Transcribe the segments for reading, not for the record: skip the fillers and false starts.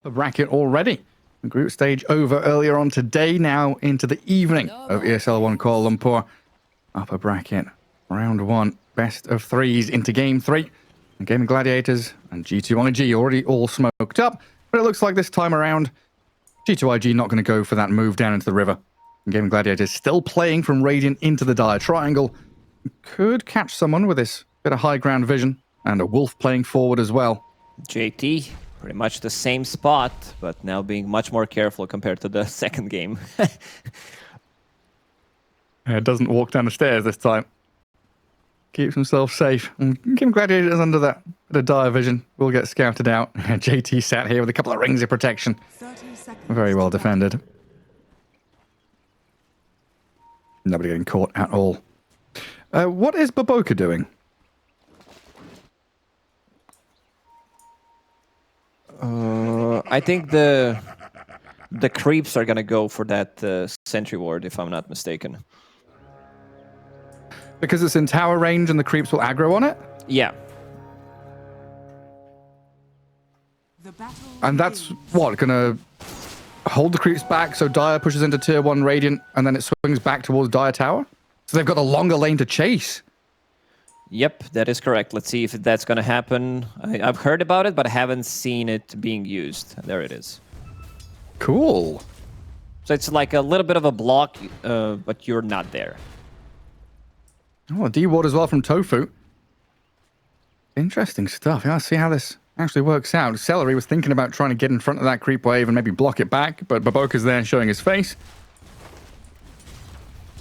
The bracket already. The group stage over earlier on today, now into the evening of ESL One Kuala Lumpur. Upper bracket, round one, best of threes into game three. And Gaimin Gladiators and G2.iG already all smoked up, but it looks like this time around, G2.iG not going to go for that move down into the river. And Gaimin Gladiators still playing from Radiant into the dire triangle. Could catch someone with this bit of high ground vision, and a Wolf playing forward as well. JT, pretty much the same spot, but now being much more careful compared to the second game. It doesn't walk down the stairs this time. Keeps himself safe. And Gaimin Gladiators under that bit of dire vision will get scouted out. JT sat here with a couple of rings of protection. Very well defended. Nobody getting caught at all. What is Baboka doing? I think the creeps are gonna go for that sentry ward, if I'm not mistaken. Because it's in tower range and the creeps will aggro on it? Yeah. And that's what, gonna hold the creeps back so Dire pushes into tier 1 Radiant and then it swings back towards Dire Tower? So they've got a longer lane to chase. Yep, that is correct. Let's see if that's going to happen. I've heard about it, but I haven't seen it being used. There it is. Cool. So it's like a little bit of a block, but you're not there. Oh, a D-ward as well from Tofu. Interesting stuff. Yeah, I'll see how this actually works out. Celery was thinking about trying to get in front of that creep wave and maybe block it back, but Baboka's there showing his face.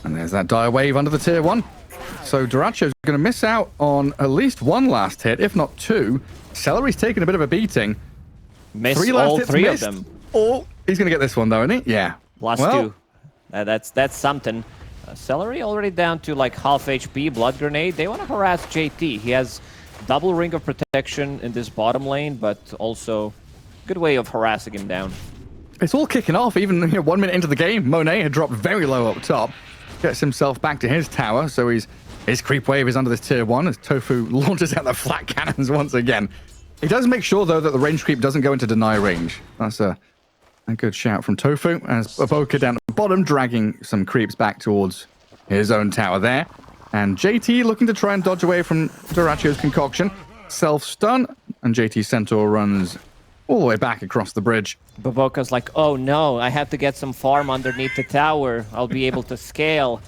And there's that dire wave under the tier 1. So Duraccio's going to miss out on at least one last hit, if not two. Celery's taking a bit of a beating. Miss all three of them. Oh, he's going to get this one though, isn't he? Yeah. Last two. That's something. Celery already down to like half HP, blood grenade. They want to harass JT. He has double ring of protection in this bottom lane, but also good way of harassing him down. It's all kicking off. Even 1 minute into the game, Monet had dropped very low up top. Gets himself back to his tower, so his creep wave is under this tier 1 as Tofu launches out the flat cannons once again. He does make sure, though, that the range creep doesn't go into deny range. That's a good shout from Tofu, as Baboka down at the bottom, dragging some creeps back towards his own tower there. And JT looking to try and dodge away from Duraccio's concoction. Self-stun, and JT Centaur runs all the way back across the bridge. Baboka's like, oh no, I have to get some farm underneath the tower. I'll be able to scale.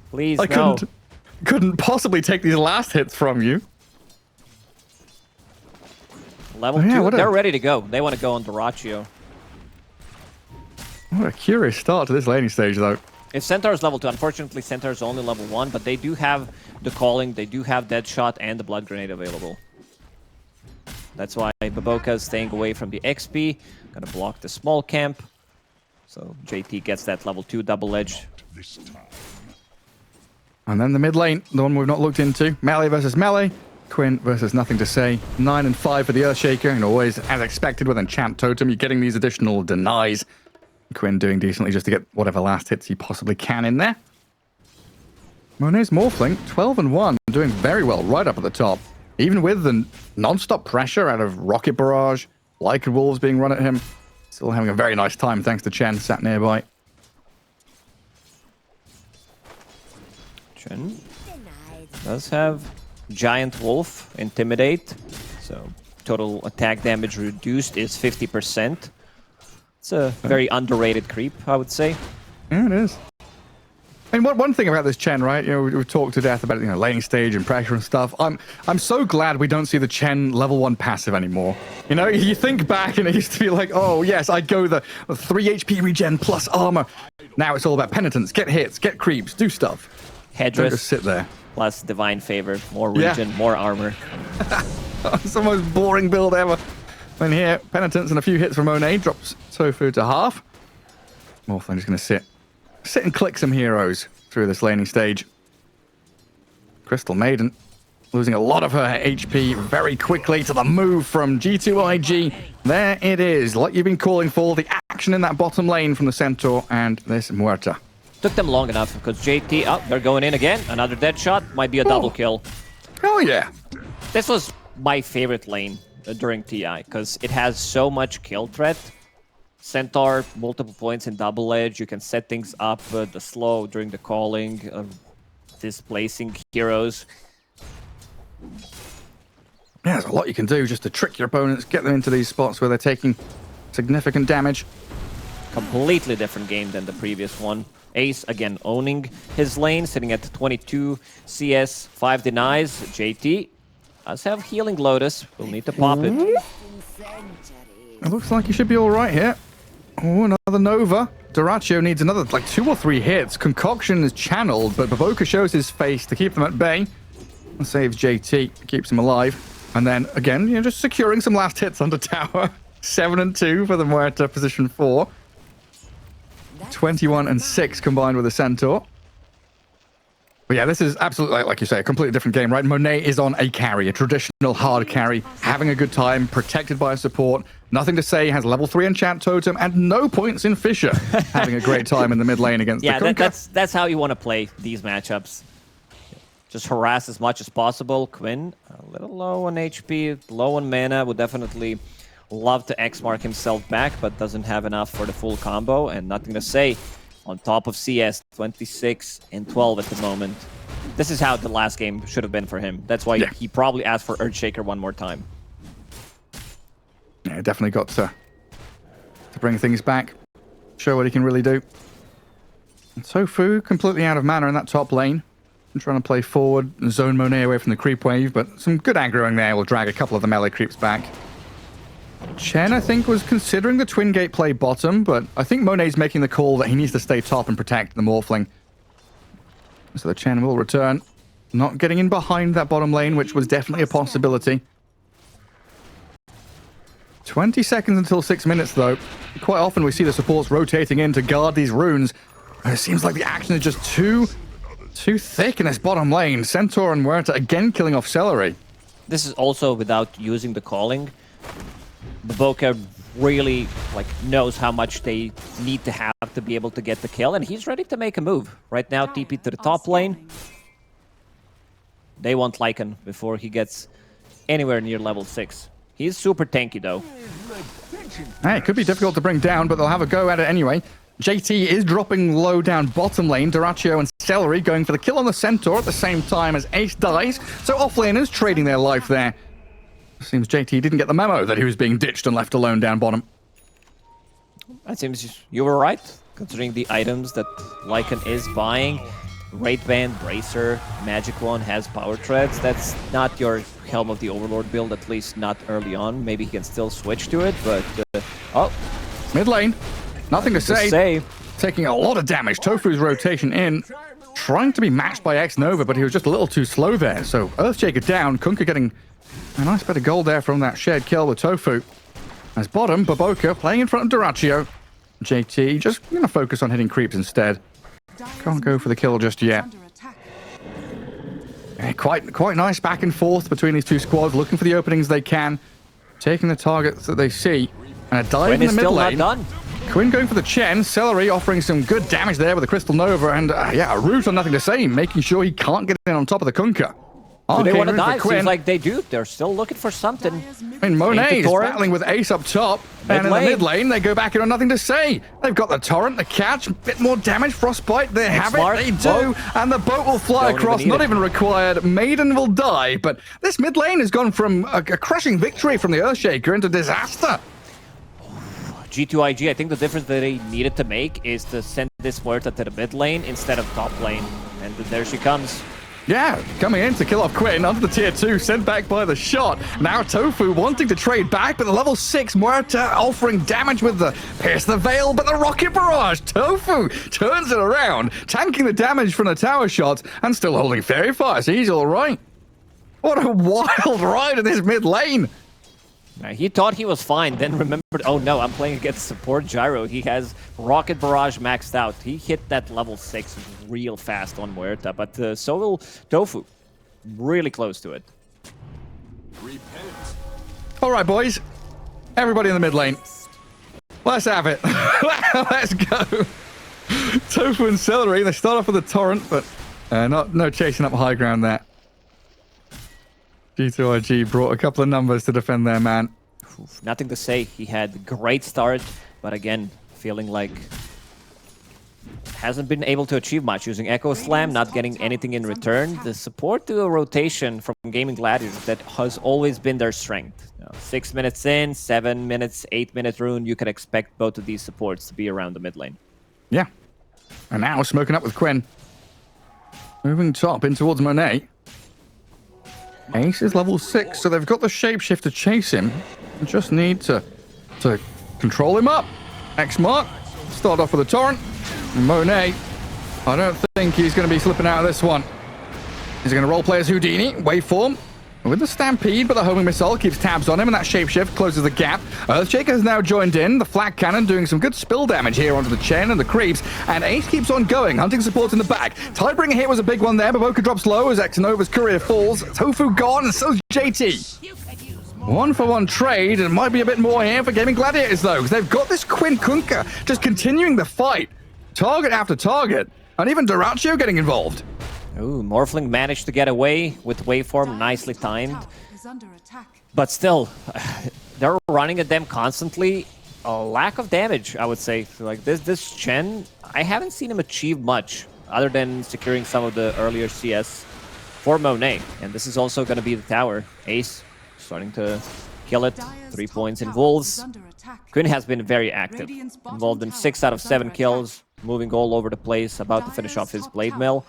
Please, no. Couldn't possibly take these last hits from you. Level 2, they're ready to go. They want to go on Duracio. What a curious start to this laning stage, though. If Centaur is level 2, unfortunately Centaur is only level 1, but they do have the calling, they do have Deadshot and the blood grenade available. That's why Baboka is staying away from the XP. Gonna block the small camp. So JT gets that level 2 double edge. And then the mid lane, the one we've not looked into. Melee versus melee. Quinn versus nothing to say. 9 and 5 for the Earthshaker. And always, as expected with Enchant Totem, you're getting these additional denies. Quinn doing decently just to get whatever last hits he possibly can in there. Monet's Morphling, 12 and 1. Doing very well right up at the top. Even with the non-stop pressure out of Rocket Barrage, Lycan Wolves being run at him, still having a very nice time thanks to Chen sat nearby. Chen does have Giant Wolf, Intimidate, so total attack damage reduced is 50%. It's a very underrated creep, I would say. Yeah, it is. And one thing about this Chen, right? We've talked to death about laning stage and pressure and stuff. I'm so glad we don't see the Chen level 1 passive anymore. You think back and it used to be like, oh yes, I'd go the 3 HP regen plus armor. Now it's all about penitence, get hits, get creeps, do stuff. Headdress. Don't just sit there. Plus divine favor, more regen, more armor. It's the most boring build ever. And here, penitence and a few hits from Monet drops Tofu to half. Morphling just going to sit and click some heroes through this laning stage. Crystal Maiden losing a lot of her HP very quickly to the move from G2.iG. There it is, like you've been calling for, the action in that bottom lane from the Centaur and this Muerta. Took them long enough because JT, they're going in again. Another dead shot, might be a double kill. Hell yeah. This was my favorite lane during TI, because it has so much kill threat. Centaur, multiple points in double edge. You can set things up, the slow during the calling, displacing heroes. Yeah, there's a lot you can do just to trick your opponents, get them into these spots where they're taking significant damage. Completely different game than the previous one. Ace, again, owning his lane, sitting at 22 CS, 5 denies. JT does have Healing Lotus. We'll need to pop it. It looks like he should be all right here. Oh, another Nova. Dyrachyo needs another, like, 2 or 3 hits. Concoction is channeled, but Baboka shows his face to keep them at bay. And saves JT, keeps him alive. And then, again, just securing some last hits under tower. 7 and 2 for the Muerta position 4. 21 and 6 combined with the Centaur. But yeah, this is absolutely, like you say, a completely different game, right? Monet is on a carry, a traditional hard carry, having a good time, protected by a support, nothing to say, has level 3 enchant totem, and no points in Fissure. Having a great time in the mid lane against the Kunkka. That's how you want to play these matchups. Just harass as much as possible. Quinn, a little low on HP, low on mana, would definitely love to X-mark himself back, but doesn't have enough for the full combo, and nothing to say. On top of CS, 26 and 12 at the moment. This is how the last game should have been for him. That's why he probably asked for Earthshaker one more time. Yeah, definitely got to bring things back, show what he can really do. And Tofu completely out of mana in that top lane. I'm trying to play forward, zone Monet away from the creep wave, but some good aggroing there will drag a couple of the melee creeps back. Chen, I think, was considering the Twin Gate play bottom, but I think Monet's making the call that he needs to stay top and protect the Morphling. So the Chen will return. Not getting in behind that bottom lane, which was definitely a possibility. 20 seconds until 6 minutes, though. Quite often we see the supports rotating in to guard these runes. It seems like the action is just too thick in this bottom lane. Centaur and Muerta again killing off Celery. This is also without using the calling. Baboka really knows how much they need to have to be able to get the kill, and he's ready to make a move. Right now, TP to the top lane. They want Lycan before he gets anywhere near level 6. He's super tanky, though. Hey, it could be difficult to bring down, but they'll have a go at it anyway. JT is dropping low down bottom lane. Dyrachyo and Celery going for the kill on the Centaur at the same time as Ace dies. So offlaners trading their life there. Seems JT didn't get the memo that he was being ditched and left alone down bottom. It seems you were right, considering the items that Lycan is buying. Wraith Band, Bracer, Magic Wand has Power Treads. That's not your Helm of the Overlord build, at least not early on. Maybe he can still switch to it, but... oh, mid lane. Nothing to say. Taking a lot of damage. Tofu's rotation in. Trying to be matched by X-Nova, but he was just a little too slow there. So Earthshaker down. Kunkka getting a nice bit of gold there from that shared kill with Tofu. As bottom, Baboka playing in front of Dyrachyo. JT just going to focus on hitting creeps instead. Can't go for the kill just yet. Yeah, quite nice back and forth between these two squads, looking for the openings they can, taking the targets that they see, and a dive in the mid lane. Not done. Quinn going for the Chen, Celery offering some good damage there with the Crystal Nova, and a root on nothing to say, making sure he can't get in on top of the Kunkka. Do they want to dive? Seems like they do. They're still looking for something. I mean, Monet is battling with Ace up top, and in the mid lane, they go back in on nothing to say. They've got the Torrent, the catch, a bit more damage, Frostbite, they have it, they do, and the boat will fly across, not even required. Maiden will die, but this mid lane has gone from a crushing victory from the Earthshaker into disaster. G2.iG, I think the difference that they needed to make is to send this Muerta to the mid lane instead of top lane, and there she comes. Yeah, coming in to kill off Quinn under the tier 2, sent back by the shot. Now Tofu wanting to trade back, but the level 6 Muerta offering damage with the Pierce the Veil, but the Rocket Barrage. Tofu turns it around, tanking the damage from the tower shots, and still holding Fairy Fire, so he's all right. What a wild ride in this mid lane. He thought he was fine, then remembered, oh no, I'm playing against support Gyro. He has Rocket Barrage maxed out. He hit that level 6 real fast on Muerta, but so will Tofu. Really close to it. All right, boys. Everybody in the mid lane. Let's have it. Let's go. Tofu and Celery, they start off with a Torrent, but no chasing up high ground there. G2.iG brought a couple of numbers to defend their man. Oof, nothing to say. He had a great start, but again, feeling like hasn't been able to achieve much, using Echo Slam, not getting anything in return. The support to a rotation from Gaimin Gladiators that has always been their strength. 6 minutes in, 7 minutes, 8-minute rune, you could expect both of these supports to be around the mid lane. Yeah. And now smoking up with Quinn. Moving top in towards Monet. Ace is level 6, so they've got the shapeshift to chase him. They just need to control him up. X mark. Start off with a torrent. Monet, I don't think he's going to be slipping out of this one. He's going to roleplay as Houdini, waveform, with the Stampede, but the homing missile keeps tabs on him, and that shapeshift closes the gap. Earthshaker has now joined in, the flak cannon doing some good spill damage here onto the Chen and the creeps, and Ace keeps on going, hunting support in the back. Tidebringer hit was a big one there, but Boca drops low as Xanova's courier falls. Tofu gone, and so's JT. 1-for-1 trade, and might be a bit more here for Gaimin Gladiators, though, because they've got this Quinn Kunkka just continuing the fight. Target after target, and even Dyrachyo getting involved. Ooh, Morphling managed to get away with waveform, nicely timed. But still, they're running at them constantly. A lack of damage, I would say. Like this Chen, I haven't seen him achieve much other than securing some of the earlier CS for Monet. And this is also going to be the tower. Ace starting to kill it. 3 points in Wolves. Quinn has been very active, involved in 6 out of 7 kills, moving all over the place, about to finish off his Blade Mill.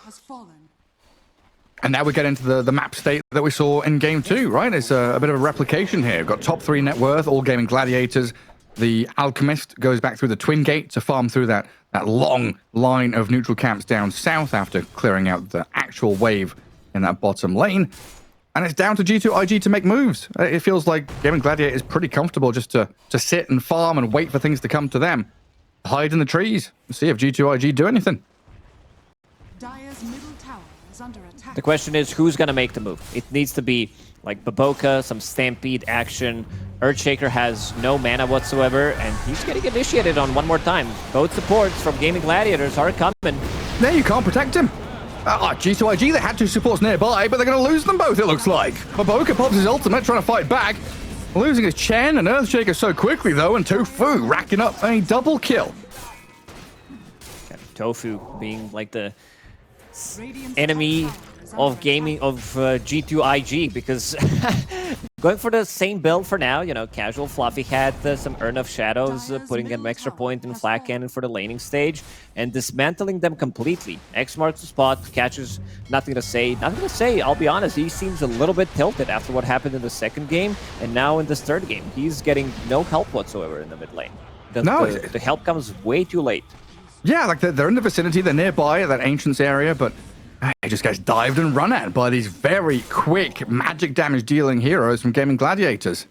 And now we get into the map state that we saw in Game 2, right? It's a bit of a replication here. We've got top 3 net worth, all Gaimin Gladiators. The Alchemist goes back through the Twin Gate to farm through that long line of neutral camps down south after clearing out the actual wave in that bottom lane. And it's down to G2.iG to make moves. It feels like Gaimin Gladiator is pretty comfortable just to sit and farm and wait for things to come to them. Hide in the trees and see if G2.iG do anything. The question is, who's going to make the move? It needs to be like Baboka, some Stampede action. Earthshaker has no mana whatsoever, and he's getting initiated on one more time. Both supports from Gaimin Gladiators are coming. There, you can't protect him. G2.iG, they had 2 supports nearby, but they're going to lose them both, it looks like. Baboka pops his ultimate, trying to fight back. Losing his Chen and Earthshaker so quickly, though, and Tofu racking up a double kill. Tofu being like the enemy of gaming of G2.iG, because going for the same build for now, you know, casual Fluffy had some Urn of Shadows, putting an extra point in Flak Cannon for the laning stage, and dismantling them completely. X marks the spot, catches nothing to say. Nothing to say, I'll be honest, he seems a little bit tilted after what happened in the second game, and now in this third game. He's getting no help whatsoever in the mid lane. The help comes way too late. Yeah, like they're in the vicinity, they're nearby that Ancients area, but he just gets dived and run at by these very quick magic damage dealing heroes from Gaimin Gladiators.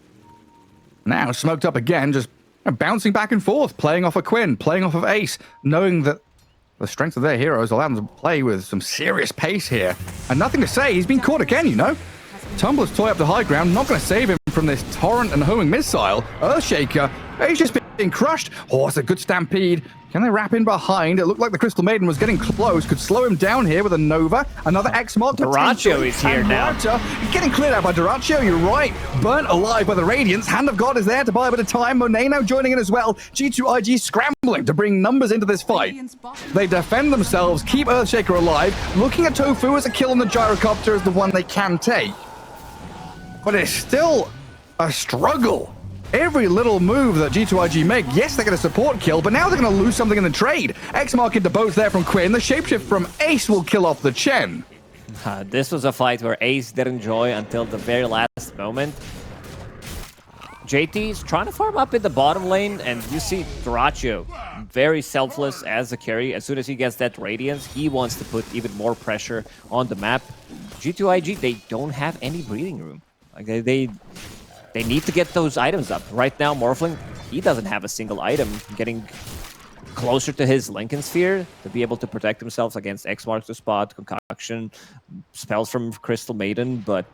Now smoked up again, just bouncing back and forth, playing off of Quinn, playing off of Ace, knowing that the strength of their heroes allow them to play with some serious pace here. And nothing to say, he's been caught again, you know. Tumbler's toy up to high ground, not going to save him from this torrent and homing missile. Earthshaker, he's just being crushed. Oh, it's a good Stampede. Can they wrap in behind? It looked like the Crystal Maiden was getting close. Could slow him down here with a Nova. Another X-Mark. Dyrachyo is here now. Getting cleared out by Dyrachyo, you're right. Burnt alive by the Radiance. Hand of God is there to buy a bit of time. Monet now joining in as well. G2.iG scrambling to bring numbers into this fight. They defend themselves, keep Earthshaker alive. Looking at Tofu as a kill on the Gyrocopter as the one they can take. But it's still a struggle. Every little move that G2.iG make, yes, they get a support kill, but now they're going to lose something in the trade. X-Mark into both there from Quinn. The shapeshift from Ace will kill off the Chen. This was a fight where Ace did enjoy until the very last moment. JT's trying to farm up in the bottom lane, and you see Dyrachyo very selfless as a carry. As soon as he gets that Radiance, he wants to put even more pressure on the map. G2.iG, they don't have any breathing room. Like they need to get those items up. Right now, Morphling, he doesn't have a single item. Getting closer to his Lincoln Sphere to be able to protect himself against X marks the spot, Concoction, spells from Crystal Maiden, but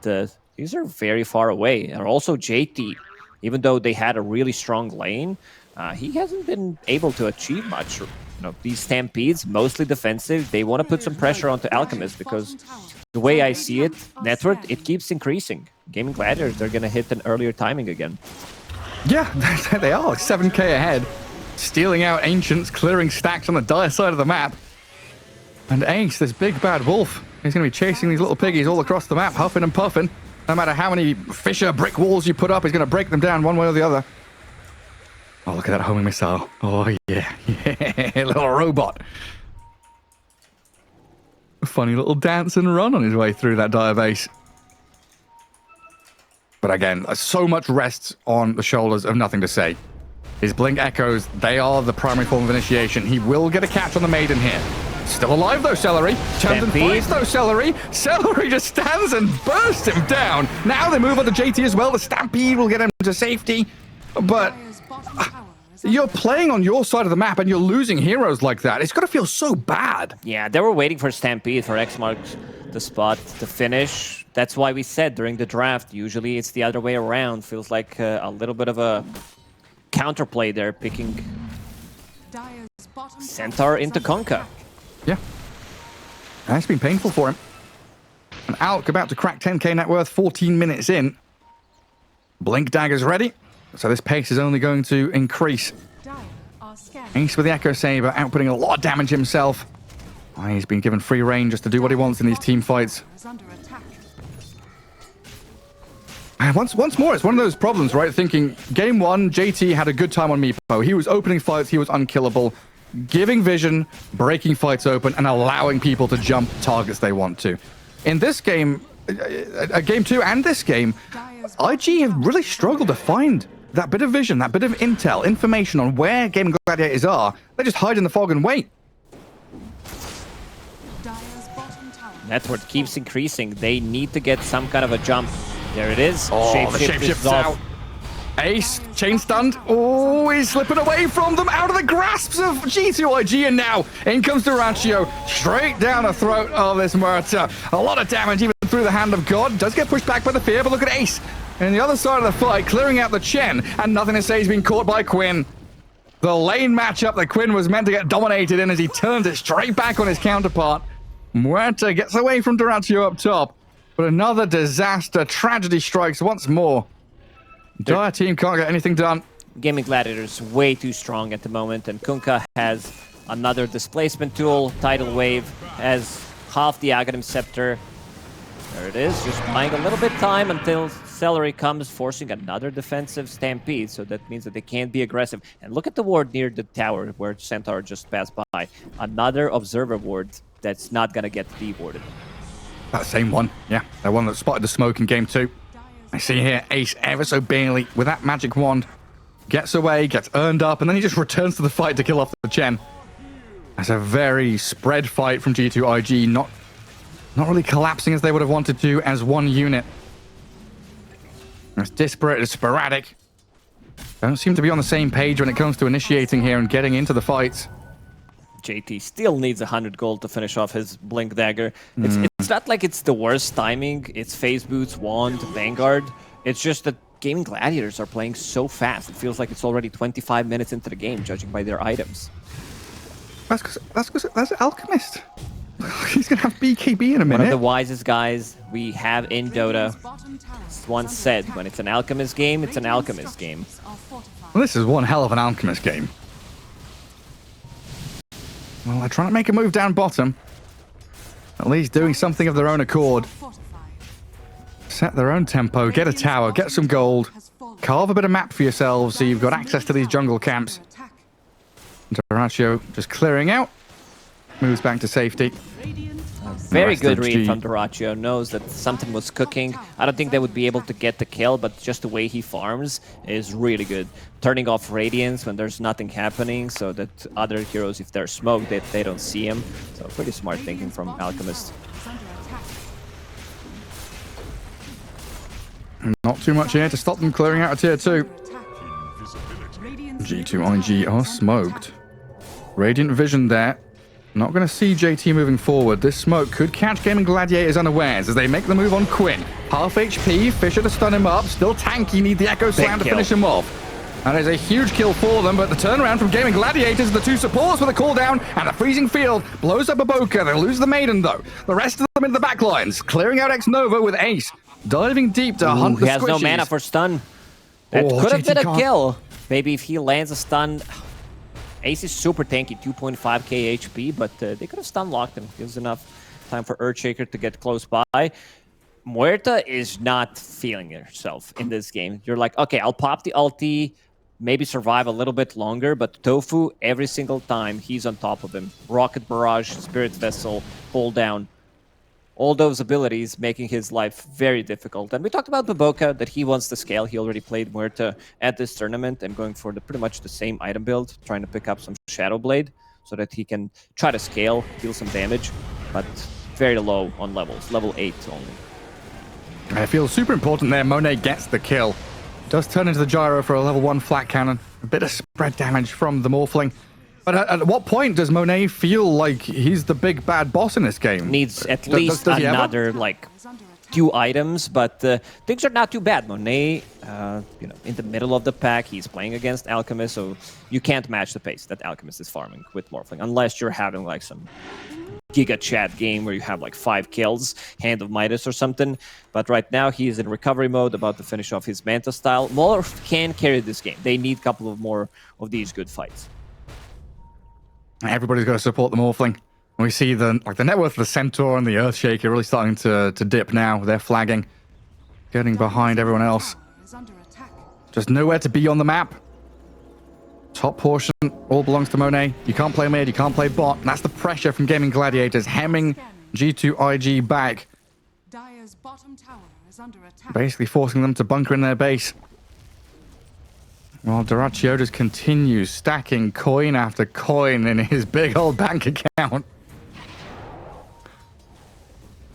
these are very far away. And also JT, even though they had a really strong lane, he hasn't been able to achieve much. these Stampedes, mostly defensive, they want to put some pressure onto Alchemist because the way I see it, Network, it keeps increasing. Gaimin Gladiators, they're going to hit an earlier timing again. Yeah, they are. Like 7k ahead. Stealing out Ancients, clearing stacks on the dire side of the map. And Ace, this big bad wolf, he's going to be chasing these little piggies all across the map, huffing and puffing. No matter how many Fisher brick walls you put up, he's going to break them down one way or the other. Oh, look at that homing missile. Oh, yeah. Yeah, little robot. A funny little dance and run on his way through that dire base. But again, so much rests on the shoulders of Nothing to Say. His Blink Echoes, they are the primary form of initiation. He will get a catch on the Maiden here. Still alive, though, Celery. Turns and fights, though, Celery. Celery just stands and bursts him down. Now they move on to JT as well. The Stampede will get him to safety. But you're playing on your side of the map and you're losing heroes like that. It's got to feel so bad. Yeah, they were waiting for Stampede, for Xmark the spot to finish. That's why we said during the draft, usually it's the other way around. Feels like a little bit of a counterplay there, picking Centaur into Conka. Yeah. That's been painful for him. And Alk about to crack 10k net worth 14 minutes in. Blink Dagger's ready. So this pace is only going to increase. Ace with the Echo Saber, outputting a lot of damage himself. Oh, he's been given free reign just to do what he wants in these team fights. And once more, it's one of those problems, right? Thinking, game one, JT had a good time on Meepo. He was opening fights, he was unkillable. Giving vision, breaking fights open, and allowing people to jump targets they want to. In this game, game two and this game, IG have really struggled to find that bit of vision, that bit of intel, information on where Gaimin Gladiators are. They just hide in the fog and wait. Network keeps increasing. They need to get some kind of a jump. There it is. Oh, the shapeshift's out. Ace, chain stunned. Oh, he's slipping away from them, out of the grasps of G2.iG, and now in comes Durantio, straight down the throat of this Murta. A lot of damage even through the hand of God. Does get pushed back by the fear, but look at Ace. And the other side of the fight, clearing out the Chen, and Nothing to Say he's been caught by Quinn. The lane matchup that Quinn was meant to get dominated in as he turns it straight back on his counterpart. Muerta gets away from Durantio up top, but another disaster, tragedy strikes once more. Dire team can't get anything done. Gaimin Gladiators way too strong at the moment, and Kunkka has another displacement tool. Tidal Wave has half the Aghanim Scepter. There it is, just buying a little bit time until Celery comes, forcing another defensive Stampede, so that means that they can't be aggressive. And look at the ward near the tower where Centaur just passed by. Another Observer ward that's not gonna get dewarded. That same one, yeah. That one that spotted the smoke in game two. I see here Ace ever so barely with that magic wand. Gets away, gets earned up, and then he just returns to the fight to kill off the Chen. That's a very spread fight from G2.iG, not really collapsing as they would have wanted to as one unit. It's disparate, it's sporadic. Don't seem to be on the same page when it comes to initiating here and getting into the fights. JT still needs 100 gold to finish off his Blink Dagger. It's not like it's the worst timing. It's Phase Boots, Wand, Vanguard. It's just that Gaimin Gladiators are playing so fast. It feels like it's already 25 minutes into the game, judging by their items. That's Alchemist. He's going to have BKB in a minute. One of the wisest guys we have in Dota once said, when it's an Alchemist game, it's an Alchemist game. Well, this is one hell of an Alchemist game. Well, they're trying to make a move down bottom. At least doing something of their own accord. Set their own tempo, get a tower, get some gold. Carve a bit of map for yourselves so you've got access to these jungle camps. Durantio just clearing out. Moves back to safety. Very good read from Durantio. Knows that something was cooking. I don't think they would be able to get the kill, but just the way he farms is really good. Turning off Radiance when there's nothing happening so that other heroes, if they're smoked, they don't see him. So pretty smart thinking from Alchemist. Not too much here to stop them clearing out of tier 2. G2.iG are smoked. Radiant Vision there. Not going to see JT moving forward. This smoke could catch Gaimin Gladiators unawares as they make the move on Quinn. Half HP, Fisher to stun him up. Still tanky, need the Echo Slam to finish him off. That is a huge kill for them, but the turnaround from Gaimin Gladiators, the two supports with a cooldown, and the freezing field blows up Baboka. They lose the Maiden, though. The rest of them in the back lines, clearing out X-Nova with Ace, diving deep to hunt the He has no squishies. mana for stun. That could have been a kill. Maybe if he lands a stun. Ace is super tanky, 2.5k HP, but they could have stun locked him. Gives enough time for Earthshaker to get close by. Muerta is not feeling herself in this game. You're like, okay, I'll pop the ulti, maybe survive a little bit longer, but Tofu, every single time, he's on top of him. Rocket Barrage, Spirit Vessel, Hold Down. All those abilities making his life very difficult. And we talked about Baboka, that he wants to scale. He already played Muerta at this tournament and going for pretty much the same item build, trying to pick up some Shadow Blade so that he can try to scale, deal some damage, but very low on levels, level 8 only. It feels super important there. Monet gets the kill. Does turn into the gyro for a level 1 flat cannon. A bit of spread damage from the Morphling. But at what point does Monet feel like he's the big bad boss in this game? Needs at least another, like, 2 items, but things are not too bad. Monet, you know, in the middle of the pack, he's playing against Alchemist, so you can't match the pace that Alchemist is farming with Morphling, unless you're having, like, some Giga Chat game where you have, like, 5 kills, Hand of Midas or something. But right now, he's in recovery mode, about to finish off his Manta style. Morph can carry this game. They need a couple of more of these good fights. Everybody's got to support the Morphling. We see the net worth of the Centaur and the Earthshaker really starting to dip now. They're flagging, getting behind everyone else. Just nowhere to be on the map. Top portion all belongs to Monet. You can't play mid, you can't play bot. And that's the pressure from Gaimin Gladiators, hemming G2.iG back. Basically forcing them to bunker in their base. While Dyrachyo just continues stacking coin after coin in his big old bank account.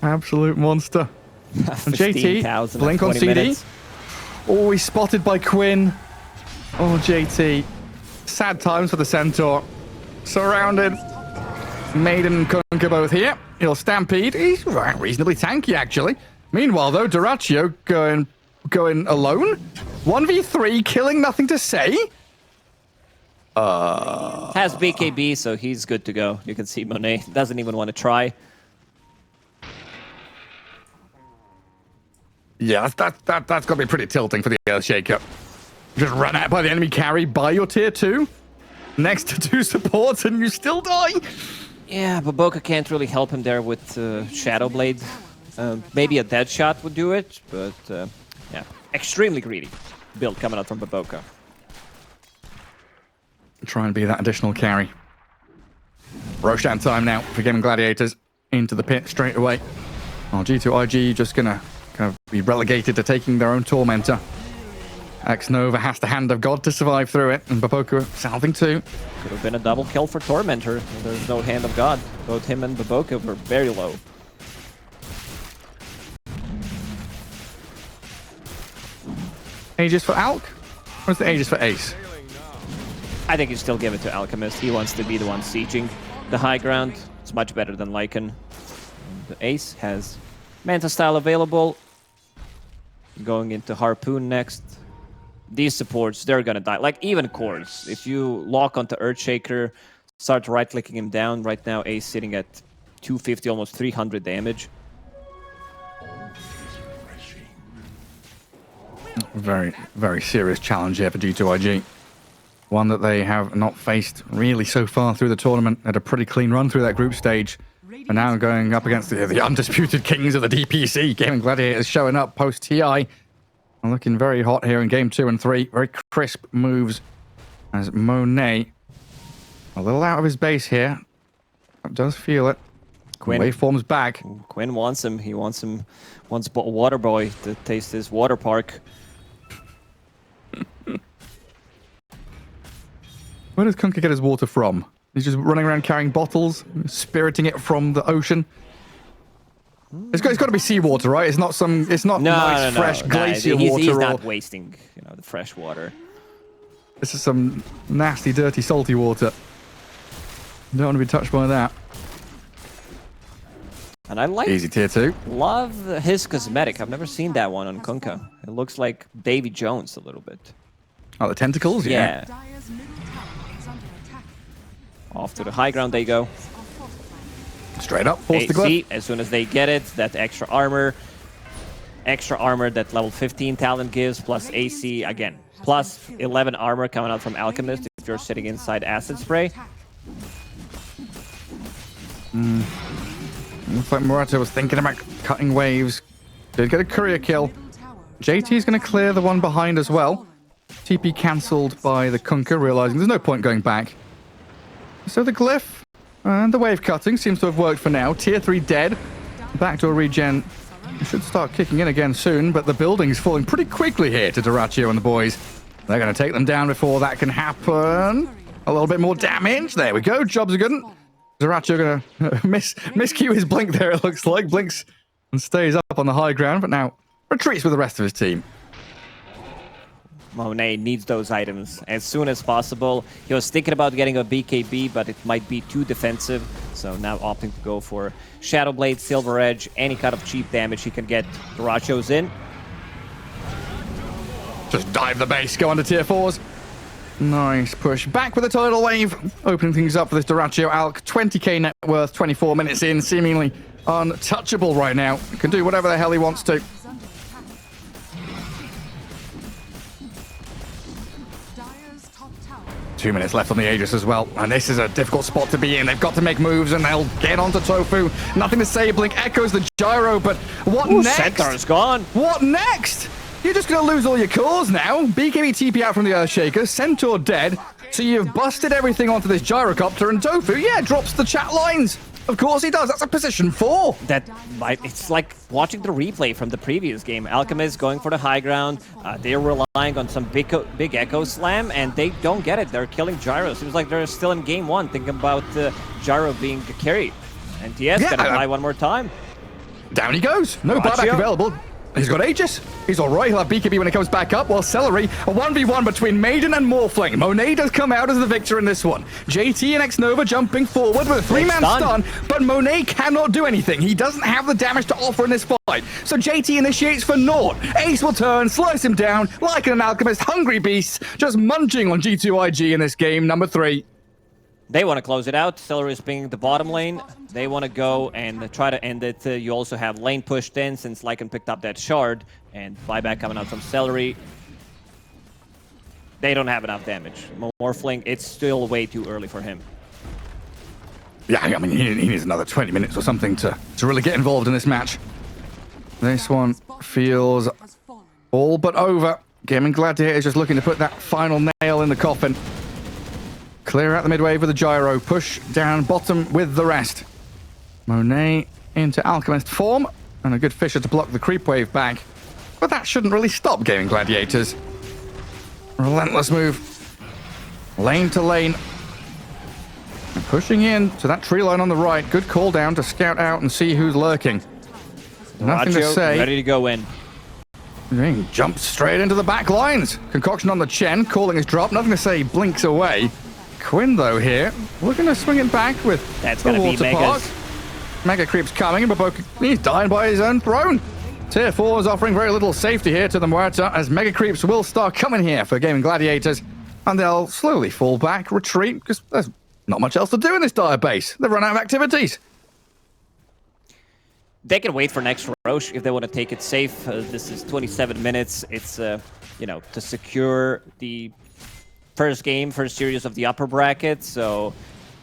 Absolute monster. And JT, blink on CD. Minutes. Oh, he's spotted by Quinn. Oh, JT. Sad times for the Centaur. Surrounded. Maiden and Kunkka both here. He'll stampede. He's reasonably tanky, actually. Meanwhile, though, Dyrachyo going alone. 1v3, killing nothing to say. Has BKB, so he's good to go. You can see Monet doesn't even want to try. Yeah, that's got to be pretty tilting for the Earthshaker. Just run out by the enemy carry, by your tier 2, next to 2 supports, and you still die. Yeah, Baboka can't really help him there with Shadow Blade. Maybe a dead shot would do it, but yeah, extremely greedy build coming out from Baboka. Try and be that additional carry. Roshan time now for Gaimin Gladiators into the pit straight away. Well, G2.iG just gonna kind of be relegated to taking their own Tormentor. X-Nova has the Hand of God to survive through it, and Baboka salving too. Could have been a double kill for Tormentor. There's no Hand of God. Both him and Baboka were very low. Aegis for Alk? Or is the Aegis for Ace? I think you still give it to Alchemist. He wants to be the one sieging the high ground. It's much better than Lycan. The Ace has Manta style available. Going into Harpoon next. These supports, they're gonna die. Like, even Cores. If you lock onto Earthshaker, start right-clicking him down. Right now, Ace sitting at 250, almost 300 damage. Very, very serious challenge here for G2.iG. One that they have not faced really so far through the tournament. Had a pretty clean run through that group stage. And now going up against the undisputed kings of the DPC. Gaimin Gladiators showing up post-TI. And looking very hot here in game 2 and 3. Very crisp moves as Monet a little out of his base here. Does feel it. Quinn. Waveform's back. Quinn wants him. He wants him. Wants Water Boy to taste his water park. Where does Kunkka get his water from? He's just running around carrying bottles, spiriting it from the ocean. It's got to be seawater, right? It's not some. It's not nice, fresh glacier water. He's not wasting, you know, the fresh water. This is some nasty, dirty, salty water. Don't want to be touched by that. And I like easy tier 2. Love his cosmetic. I've never seen that one on Kunkka. It looks like Davy Jones a little bit. Oh, the tentacles? Yeah. Off to the high ground they go. Straight up, force the glyph. As soon as they get it, that extra armor that level 15 talent gives, plus AC again, plus 11 armor coming out from Alchemist if you're sitting inside Acid Spray. Looks like Morata was thinking about cutting waves. Did get a courier kill. JT's going to clear the one behind as well. TP cancelled by the Kunkka, realizing there's no point going back. So the glyph and the wave cutting seems to have worked for now. Tier 3 dead. Backdoor regen should start kicking in again soon, but the building's falling pretty quickly here to Doraccio and the boys. They're going to take them down before that can happen. A little bit more damage. There we go. Jobs are good. Doraccio going to miscue his blink there, it looks like. Blinks and stays up on the high ground, but now retreats with the rest of his team. Monet needs those items as soon as possible. He was thinking about getting a BKB, but it might be too defensive. So now opting to go for Shadow Blade, Silver Edge, any kind of cheap damage he can get. Doraccio's in. Just dive the base, go onto tier 4s. Nice push. Back with a tidal wave. Opening things up for this Doraccio Alk. 20k net worth, 24 minutes in. Seemingly untouchable right now. Can do whatever the hell he wants to. Two minutes left on the Aegis as well, and this is a difficult spot to be in. They've got to make moves, and they'll get onto Tofu. Nothing to say. Blink echoes the gyro, but what next? Centaur's gone. What next? You're just going to lose all your cores now. BKB TP out from the Earthshaker. Centaur dead. So you've busted everything onto this gyrocopter, and Tofu, yeah, drops the chat lines. Of course he does. That's a position 4. It's like watching the replay from the previous game. Alchemist going for the high ground. They're relying on some big echo slam, and they don't get it. They're killing Gyro. Seems like they're still in game 1, thinking about Gyro being the carry. And TS gonna fly one more time. Down he goes. No buyback available. He's got Aegis. He's all right. He'll have BKB when he comes back up. While Celery, a 1v1 between Maiden and Morphling. Monet does come out as the victor in this one. JT and X-Nova jumping forward with a 3-man stun, but Monet cannot do anything. He doesn't have the damage to offer in this fight. So JT initiates for naught. Ace will turn, slice him down like an Alchemist. Hungry beast, just munching on G2.iG in this game, number 3. They want to close it out. Celery is pinging the bottom lane. They want to go and try to end it. You also have lane pushed in since Lycan picked up that shard. And buyback coming out from Celery. They don't have enough damage. Morphling, it's still way too early for him. Yeah, I mean, he needs another 20 minutes or something to really get involved in this match. This one feels all but over. Gaimin Gladiators just looking to put that final nail in the coffin. Clear out the mid wave with a gyro. Push down bottom with the rest. Monet into Alchemist form. And a good Fisher to block the creep wave back. But that shouldn't really stop Gaimin Gladiators. Relentless move. Lane to lane. And pushing in to that tree line on the right. Good call down to scout out and see who's lurking. Nothing to say. Ready to go in. Jumps straight into the back lines. Concoction on the Chen. Calling his drop. Nothing to say. Blinks away. Quinn, though, here, looking to swing it back with That's the gonna water be park. Megas. Mega creep's coming, but he's dying by his own throne. Tier 4 is offering very little safety here to the Muerta, as Mega creeps will start coming here for Gaimin Gladiators, and they'll slowly fall back, retreat, because there's not much else to do in this dire base. They've run out of activities. They can wait for next Roche if they want to take it safe. This is 27 minutes. It's, to secure the first series of the upper bracket, so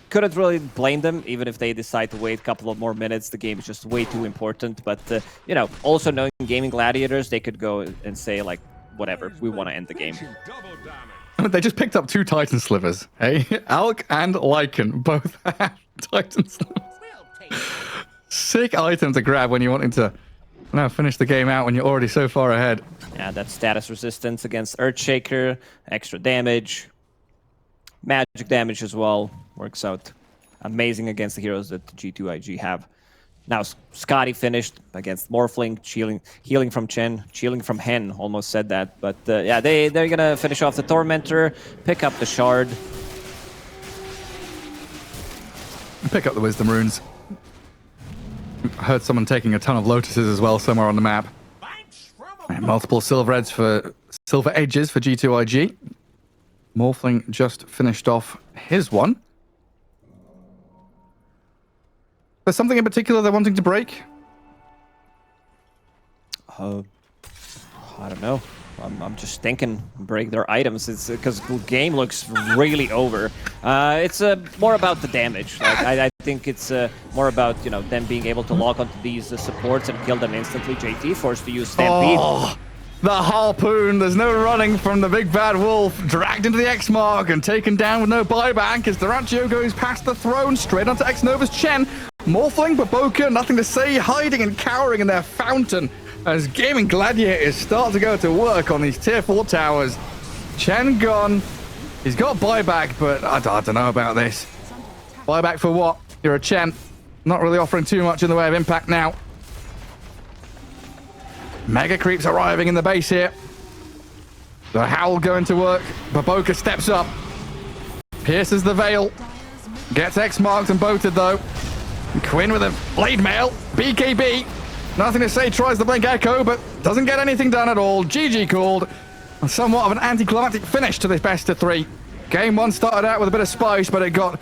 couldn't really blame them, even if they decide to wait a couple of more minutes. The game is just way too important, but, also knowing Gaimin Gladiators, they could go and say, like, whatever, we want to end the game. They just picked up 2 Titan Slivers, hey? Alk and Lycan both have Titan Slivers. Sick item to grab when you're wanting to finish the game out when you're already so far ahead. Yeah, that's status resistance against Earthshaker, extra damage, magic damage as well. Works out amazing against the heroes that G2.iG have. Now Scotty finished against Morphling, healing from Chen, healing from Hen, almost said that. But yeah, they're gonna finish off the Tormentor, pick up the Shard. Pick up the Wisdom Runes. I heard someone taking a ton of Lotuses as well somewhere on the map. And multiple silver edges for G2.iG. Morphling just finished off his one. There's something in particular they're wanting to break? I don't know. I'm just thinking break their items. It's because the game looks really over. It's more about the damage. Like, I think it's more about them being able to lock onto these supports and kill them instantly. JT forced to use Stampede. Oh, the harpoon. There's no running from the big bad wolf. Dragged into the X mark and taken down with no buyback as Durantio goes past the throne straight onto X Nova's Chen. Morphling, Baboka, nothing to say, hiding and cowering in their fountain as Gaimin Gladiators start to go to work on these tier 4 towers. Chen gone. He's got buyback, but I don't know about this. Buyback for what? You're a Chen. Not really offering too much in the way of impact now. Mega creeps arriving in the base here. The Howl going to work. Baboka steps up. Pierces the veil. Gets X marked and boated though. Quinn with a blade mail. BKB. Nothing to say, tries the Blink Echo, but doesn't get anything done at all. GG called. Somewhat of an anticlimactic finish to this best of 3. Game 1 started out with a bit of spice, but it got